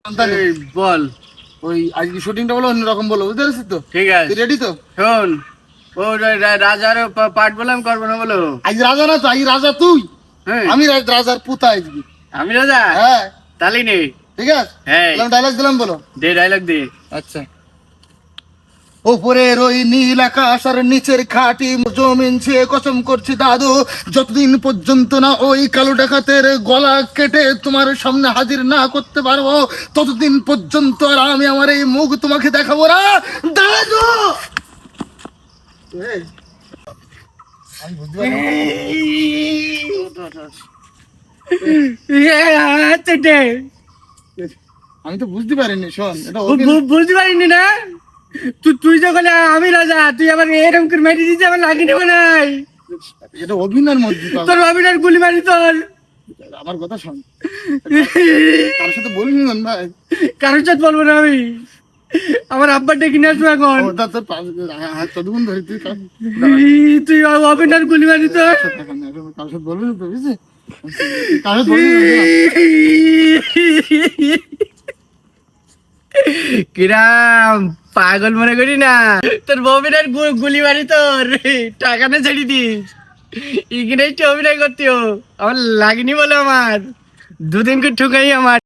এই বল। ওই আজকে শুটিংটা বলো অন্যরকম বলো, বুঝতে পারছিস তো? ঠিক আছে, তুই রেডি তো? শোন, ও রাজার পাঠ বললাম, করবো না বলো। আজ রাজা না তো, আজ রাজা তুই। হ্যাঁ, আমি রাজার পুতা আজকে। আমি রাজা। হ্যাঁ তালি নেই। ঠিক আছে, হ্যাঁ, ডায়লগ দিলাম, বলো। দে ডায়লগ দে। আচ্ছা। ওপরের ওই নীল আকাশ আর নিচের খাঁটি জমিন ছুঁয়ে কসম করছি দাদু, যতদিন পর্যন্ত না ওই কালো ডাকাতের গলা কেটে তোমার সামনে হাজির না করতে পারবো, ততদিন পর্যন্ত আর আমি আমার এই মুখ তোমাকে দেখাবো না দাদু। এই, আমি বুঝতে পারলাম না। আমি তো বুঝতে পারিনি, শোন, এটা বুঝতে পারিনি না? তুই যখন আমি রাজা, তুই আবার এরকম করে মেরে দিতে আমার লাগি নেবো নাই। এটা অভিনয়ের মধ্যে তো। তোর ভাবিনার গুলি মারি তোর। আমার কথা শোন, কার সাথে বলিনি ভাই। কারোর সাথে বলবো না আমি। আমার আব্বার ডেকে নিয়ে আসবো এখন। ওটা তোর ততক্ষণ ধরে তুই তুই অভিনয়ের গুলি মারি তোর। কার সাথে বলবি তো, বুঝলি? কার সাথে বলবি না। কিরাম পাগল মনে করি না, তোর ববিনার গুলি মারি তোর, টাকা না ছেড়ে দিস। এখানে একটু অভিনয় করতেও আমার লাগেনি বলে, আমার দুদিন করে ঠুকাই আমার।